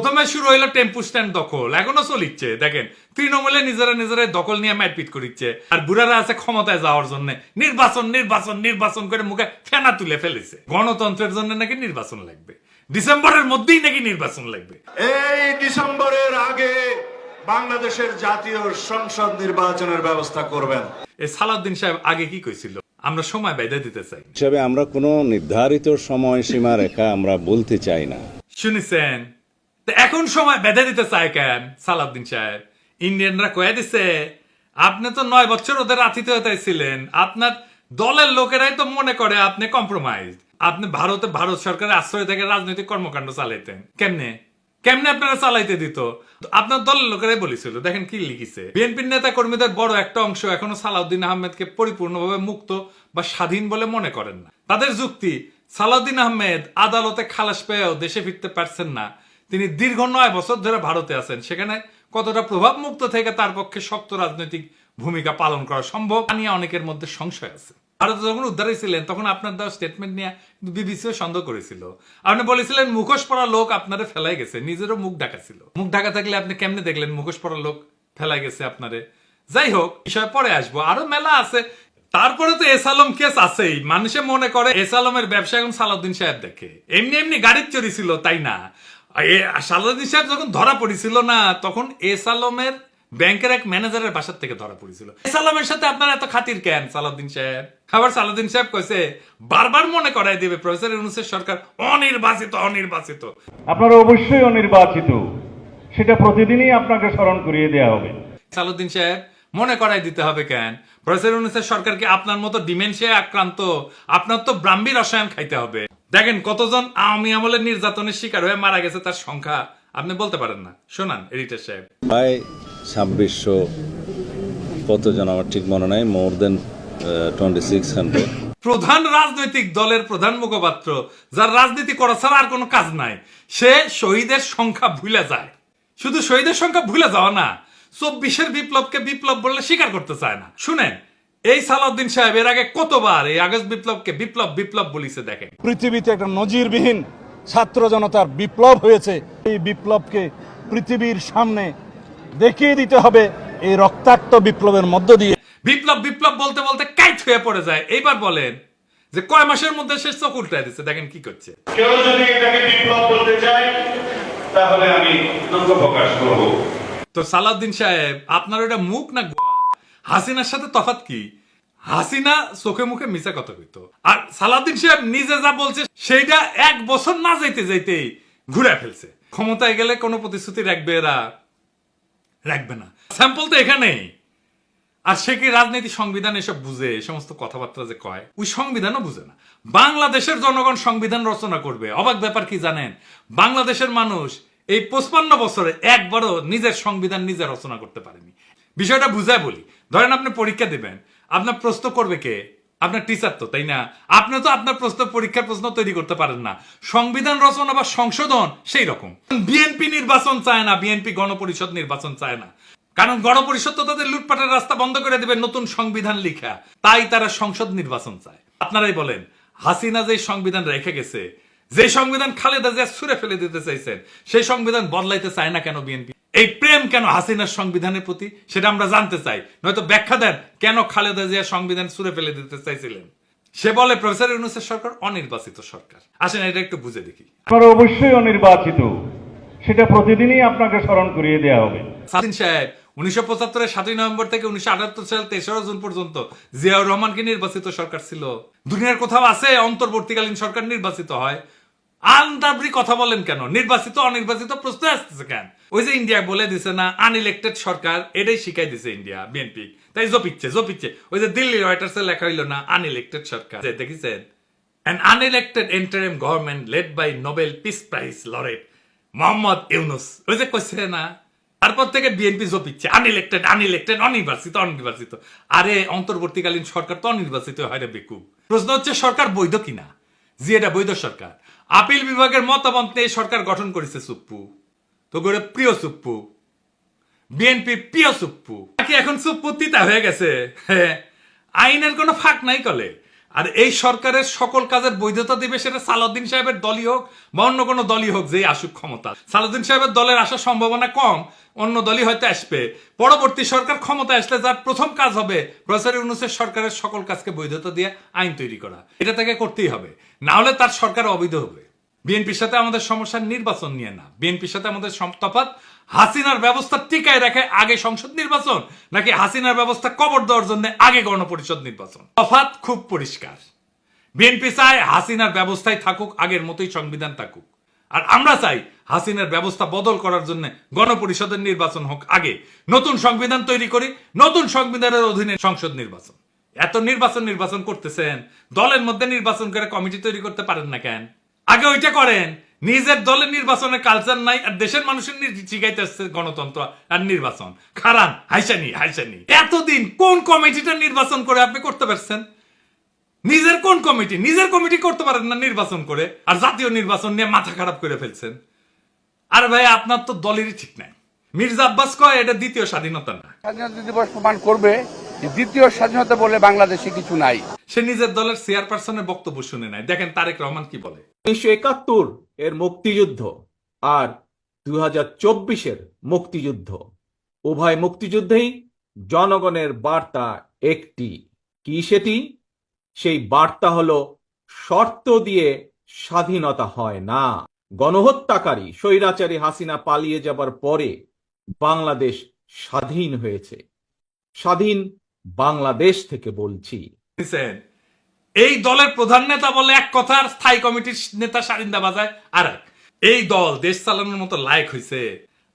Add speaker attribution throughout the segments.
Speaker 1: প্রথমে শুরু হইলো টেম্পু স্ট্যান্ড দখল, এখনো চলিচ্ছে। দেখেন তৃণমূলে নিজেরা দখল নিয়ে মারপিট করিচ্ছে, আর বুড়ারা আছে ক্ষমতায় যাওয়ার জন্য নির্বাচন নির্বাচন নির্বাচন করে মুখে ফেনা তুলে ফেলেছে। গণতন্ত্রের জন্য নাকি নির্বাচন লাগবে, ডিসেম্বরের মধ্যেই নাকি নির্বাচন লাগবে।
Speaker 2: এই ডিসেম্বরের আগে বাংলাদেশের জাতীয় সংসদ নির্বাচনের ব্যবস্থা করবেন।
Speaker 1: এই সালাউদ্দিন সাহেব আগে কি কইছিল, আমরা সময় বেঁধে দিতে চাই
Speaker 3: হিসাবে আমরা কোনো নির্ধারিত সময় সীমা রেখা আমরা বলতে চাই না।
Speaker 1: শুনেছেন? এখন সময় বেঁধে দিতে চায় কেন সালাউদ্দিন সাহেব? ইন্ডিয়ানরা কয়ে দিছে আপনি তো 9 বছর ওদের আতিথেয়তায় ছিলেন, আপনার দলের লোকেরাই তো মনে করে আপনি কম্প্রোমাইজ। আপনি ভারত সরকারের আশ্রয় থেকে রাজনৈতিক কর্মকাণ্ড চালাইতেন। কেমনে আপনারা চালাইতে দিত? আপনার দলের লোকেরাই বলেছিল। দেখেন কি লিখিছে, বিএনপির নেতা কর্মীদের বড় একটা অংশ এখনো সালাউদ্দিন আহমেদকে পরিপূর্ণভাবে মুক্ত বা স্বাধীন বলে মনে করেন না। তাদের যুক্তি, সালাউদ্দিন আহমেদ আদালতে খালাস পেয়েও দেশে ফিরতে পারছেন না। তিনি দীর্ঘ 9 বছর ধরে ভারতে আছেন, সেখানে কতটা প্রভাব মুক্ত থেকে তার পক্ষে শক্ত রাজনৈতিক ভূমিকা পালন করা সম্ভব নিয়ে অনেকের মধ্যে সংশয় আছে। ভারতে যখন উদ্ধারে ছিলেন তখন আপনার দেওয়া স্টেটমেন্ট নিয়ে বিবিসিও সন্দেহ করেছিল। আপনি বলেছিলেন মুখোশ পরা লোক আপনারে ফেলাই গেছে, নিজেরও মুখ ঢাকা ছিল। মুখ ঢাকা থাকলে আপনি কেমনে দেখলেন মুখোশ পরা লোক ফেলাই গেছে আপনারে? যাই হোক, বিষয় পরে আসবো, আরো মেলা আছে। তারপরে তো এস আলম কেস আছেই। মানুষে মনে করে এস আলমের ব্যবসা এখন সালাউদ্দিন সাহেব দেখে। এমনি গাড়ির চুরি ছিল, তাই না? সালাউদ্দিন সাহেব যখন ধরা পড়েছিল না, তখন এস আলমের ব্যাংকের এক ম্যানেজারের বাসার থেকে ধরা পড়েছিল। এস আলমের সাথে আপনার এত খাতির কেন সালাউদ্দিন সাহেব? আবার সালাউদ্দিন সাহেব কইছে বারবার মনে করাই দেবে প্রফেসর ইউনূসের সরকার অনির্বাচিত।
Speaker 4: আপনারা অবশ্যই অনির্বাচিত, সেটা প্রতিদিনই আপনাকে স্মরণ করিয়ে দেওয়া হবে।
Speaker 1: সালাউদ্দিন সাহেব মনে করাই দিতে হবে কেন? প্রফেসর ইউনূসের সরকারকে আপনার মতো ডিমেনশিয়া আক্রান্ত, আপনার তো ব্রাহ্মী রসায়ন খাইতে হবে। দেখেন কতজন আওয়ামী আমলের নির্যাতনের শিকার হয়ে মারা গেছে, তার সংখ্যা আপনি বলতে পারেন না। শোনান এডিটর সাহেব।
Speaker 3: প্রায় 2600 কতজন আমার ঠিক মনে নাই, মোর দেন 2600।
Speaker 1: প্রধান রাজনৈতিক দলের প্রধান মুখপাত্র, যার রাজনীতি করা ছাড়া আর কোনো কাজ নাই, সে শহীদের সংখ্যা ভুলে যায়। শুধু শহীদের সংখ্যা ভুলে যাওয়া না, 24-এর বিপ্লবকে বিপ্লব বললে স্বীকার করতে চায় না। শুনেন, এই সালাউদ্দিন সাহেব এর আগে কতবার এই আগস্ট বিপ্লবকে বিপ্লব বলিছে। দেখেন
Speaker 4: পৃথিবীতে একটা নজিরবিহীন ছাত্র জনতার বিপ্লব হয়েছে। এই বিপ্লবকে পৃথিবীর সামনে দেখিয়ে দিতে হবে এই রক্তাক্ত বিপ্লবের মধ্য দিয়ে।
Speaker 1: বিপ্লব বলতে বলতে কাইট হয়ে পড়ে যায়। এইবার বলেন যে কয় মাসের মধ্যে শেষ চোখ উল্টায় দিচ্ছে। দেখেন কি করছে।
Speaker 2: কেউ যদি এটাকে বিপ্লব বলতে চায় তাহলে আমি দুঃখ প্রকাশ করব।
Speaker 1: তো সালাউদ্দিন সাহেব, আপনার ওটা মুখ না হাসিনার সাথে তফাৎ কি? হাসিনা চোখে মুখে মিছা কথা কইতো, আর সালাউদ্দিন সাহেব নিজে যা বলছে সেইটা 1 বছর না যাইতেই ঘুরে ফেলছে। ক্ষমতায় গেলে কোনো প্রতিশ্রুতি রাখবে এরা? রাখবে না। স্যাম্পল তো এখানেই। আর সে কি রাজনীতি সংবিধান এসব বুঝে? এই সমস্ত কথাবার্তা যে কয়, ওই সংবিধানও বুঝে না। বাংলাদেশের জনগণ সংবিধান রচনা করবে। অবাক ব্যাপার কি জানেন? বাংলাদেশের মানুষ এই 55 বছরে একবারও নিজের সংবিধান নিজে রচনা করতে পারেনি। বিষয়টা বুঝায় বলি। ধরেন আপনি পরীক্ষা দেবেন, আপনার প্রশ্ন করবে কে? আপনার টিচার তো, তাই না? আপনি তো আপনার পরীক্ষার প্রশ্ন তৈরি করতে পারেন না। সংবিধান রচনা বা সংশোধন সেই রকম। বিএনপি নির্বাচন চায় না, বিএনপি গণপরিষদ নির্বাচন চায় না, কারণ গণপরিষদ তো তাদের লুটপাটের রাস্তা বন্ধ করে দেবে নতুন সংবিধান লিখা। তাই তারা সংসদ নির্বাচন চায়। আপনারাই বলেন, হাসিনা যে সংবিধান রেখে গেছে, যে সংবিধান খালেদা জিয়া ছুঁড়ে ফেলে দিতে চাইছেন, সেই সংবিধান বদলাইতে চায় না কেন বিএনপি? এই প্রেম কেন হাসিনার সংবিধানের প্রতি, সেটা আমরা জানতে চাই। নয়তো ব্যাখ্যা দেন কেন খালেদা জিয়া সংবিধান ছুঁড়ে ফেলে দিতে চাইছিলেন। সে বলে প্রফেসর ইউনূসের সরকার অনির্বাচিত সরকার। আসেন এটা একটু বুঝে দেখি।
Speaker 4: আপনারা অবশ্যই অনির্বাচিত, সেটা প্রতিদিনই আপনাকে স্মরণ করিয়ে দেওয়া হবে।
Speaker 1: সালাউদ্দিন সাহেব 1975-এর 7 নভেম্বর থেকে 1978 সাল 3রা জুন পর্যন্ত জিয়াউর রহমানকে নির্বাচিত সরকার ছিল। দুনিয়ার কোথাও আছে অন্তর্বর্তীকালীন সরকার নির্বাচিত হয়? আন্দাবরি কথা বলেন কেন? নির্বাচিত অনির্বাচিত প্রশ্ন আসতেছে কেন? ওই যে ইন্ডিয়া বলে দিছে না আনইলেক্টেড সরকার, এটাই শিখাই দিছে ইন্ডিয়া বিএনপি, তাই জপিচ্ছে। ওই যে দিল্লি রয়টার্সে লেখা হইলো না আনইলেক্টেড সরকার, দেখেছেন? An unelected interim government led by Nobel Peace Prize laureate Mohammad Yunus. ওই যে কইছে না, তারপর থেকে বিএনপি জপিচ্ছে আনইলেক্টেড অনির্বাচিত। আরে অন্তর্বর্তীকালীন সরকার তো অনির্বাচিত হয় রে বেকুব। প্রশ্ন হচ্ছে সরকার বৈধ কিনা। জি, এটা বৈধ সরকার। আপিল বিভাগের মতামত নিয়ে সরকার গঠন করেছে সুপ্পু। তো করে প্রিয় সুপ্পু, বিএনপি প্রিয় সুপ্পু নাকি এখন সুপ্পু তিতা হয়ে গেছে? আইনের কোনো ফাঁক নাই কলে। আর এই সরকারের সকল কাজের বৈধতা দিবে সেটা সালাউদ্দিন সাহেবের দলই হোক বা অন্য কোনো দলই হোক, যেই আসুক ক্ষমতা। সালাউদ্দিন সাহেবের দলের আসার সম্ভাবনা কম, অন্য দলই হয়তো আসবে। পরবর্তী সরকার ক্ষমতা আসলে যার প্রথম কাজ হবে প্রফেসর ইউনূসের সরকারের সকল কাজকে বৈধতা দিয়ে আইন তৈরি করা। এটা তাকে করতেই হবে, না হলে তার সরকার অবৈধ হবে। বিএনপির সাথে আমাদের সমস্যা নির্বাচন নিয়ে না, বিএনপির সাথে আমাদের তফাৎ হাসিনার ব্যবস্থা টিকায় রাখে আগে সংসদ নির্বাচন, নাকি হাসিনার ব্যবস্থা কবর দেওয়ার জন্য আগে গণপরিষদ নির্বাচন। তফাৎ খুব পরিষ্কার। বিএনপি চায় হাসিনার ব্যবস্থায় থাকুক, আগের মতোই সংবিধান থাকুক। আর আমরা চাই হাসিনার ব্যবস্থা বদল করার জন্য গণপরিষদের নির্বাচন হোক আগে, নতুন সংবিধান তৈরি করি, নতুন সংবিধানের অধীনে সংসদ নির্বাচন। এত নির্বাচন করতেছেন, দলের মধ্যে নির্বাচন করে কমিটি তৈরি করতে পারেন না কেন? আগে ওইটা করেন। নিজের দলের নির্বাচনের কালচার নাই, আর দেশের মানুষের শিখাইতে আসছে গণতন্ত্র আর নির্বাচন। খারান হাইসানি এতদিন কোন কমিটিটা নির্বাচন করে আপনি করতে পারছেন? নিজের কোন কমিটি? নিজের কমিটি করতে পারেন না নির্বাচন করে, আর জাতীয় নির্বাচন নিয়ে মাথা খারাপ করে ফেলছেন। আর ভাই আপনার তো দলেরই ঠিক নাই। মির্জা আব্বাস কয় এটা দ্বিতীয় স্বাধীনতা না।
Speaker 5: স্বাধীনতা দিবস প্রমাণ করবে যে দ্বিতীয় স্বাধীনতা বলে বাংলাদেশে কিছু নাই।
Speaker 1: সে নিজের দলের চেয়ারপারসনের বক্তব্য শুনে নাই। দেখেন তারেক রহমান কি বলে।
Speaker 6: 1971 এর মুক্তিযুদ্ধ আর 2024-এর মুক্তিযুদ্ধ, উভয় মুক্তিযুদ্ধেই জনগণের বার্তা একটি। কি সেটি? সেই বার্তা হলো শর্ত দিয়ে স্বাধীনতা হয় না। গণহত্যাকারী স্বৈরাচারী হাসিনা পালিয়ে যাবার পরে বাংলাদেশ স্বাধীন হয়েছে। স্বাধীন বাংলাদেশ থেকে বলছি।
Speaker 1: এই দলের প্রধান নেতা বলে এক কথা, আর স্থায়ী কমিটির নেতা সারিন্দা বাজায় আর এক। এই দল দেশ চালানোর মতো লায়ক হয়েছে?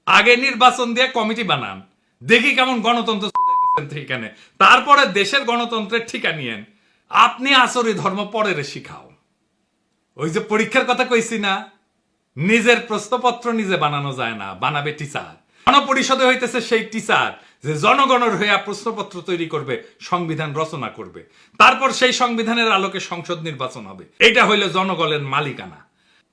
Speaker 1: আগে নির্বাচন দিয়ে কমিটি বানান, দেখি কেমন গণতন্ত্র এখানে, তারপরে দেশের গণতন্ত্রের ঠিকা নিয়েন। আপনি আসরি ধর্ম পরের শিখাও। ওই যে পরীক্ষার কথা কইছি না, নিজের প্রশ্নপত্র নিজে বানানো যায় না, বানাবে টিচার। গণপরিষদে হইতেছে সেই টিচার যে জনগণের হইয়া প্রশ্নপত্র তৈরি করবে, সংবিধান রচনা করবে, তারপর সেই সংবিধানের আলোকে সংসদ নির্বাচন হবে। এটা হইলে জনগণের মালিকানা।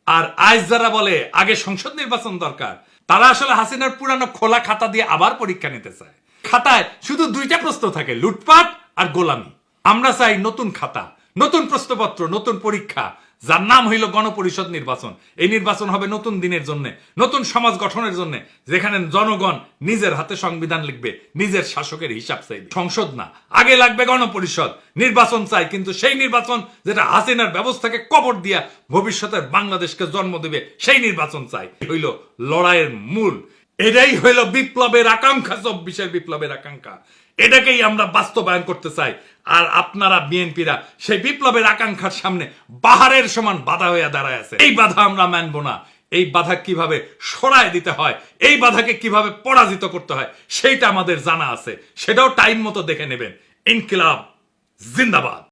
Speaker 1: আর আজ যারা বলে আগে সংসদ নির্বাচন দরকার, তারা আসলে হাসিনার পুরানো খোলা খাতা দিয়ে আবার পরীক্ষা নিতে চায়। খাতায় শুধু দুইটা প্রশ্ন থাকে, লুটপাট আর গোলামি। আমরা চাই নতুন খাতা, নতুন প্রশ্নপত্র, নতুন পরীক্ষা, যার নাম হইল গণপরিষদ নির্বাচন। এই নির্বাচন হবে নতুন দিনের জন্য, নতুন সমাজ গঠনের জন্য, যেখানে জনগণ নিজের হাতে সংবিধান লিখবে, নিজের শাসকের হিসাব চাইবে। সংসদ না, আগে লাগবে গণপরিষদ। নির্বাচন চাই, কিন্তু সেই নির্বাচন যেটা হাসিনার ব্যবস্থাকে কবর দিয়া ভবিষ্যতের বাংলাদেশকে জন্ম দেবে, সেই নির্বাচন চাই। হইল লড়াইয়ের মূল। এটাই হইল বিপ্লবের আকাঙ্ক্ষা, 24-এর বিপ্লবের আকাঙ্ক্ষা। এটাকেই আমরা বাস্তবায়ন করতে চাই। আর আপনারা বিএনপিরা সেই বিপ্লবের আকাঙ্ক্ষার সামনে পাহাড়ের সমান বাধা হয়ে দাঁড়ায় আছে। এই বাধা আমরা মানব না। এই বাধা কিভাবে সরায় দিতে হয়, এই বাধাকে কিভাবে পরাজিত করতে হয়, সেইটা আমাদের জানা আছে। সেটাও টাইম মতো দেখে নেবেন। ইনকিলাব জিন্দাবাদ।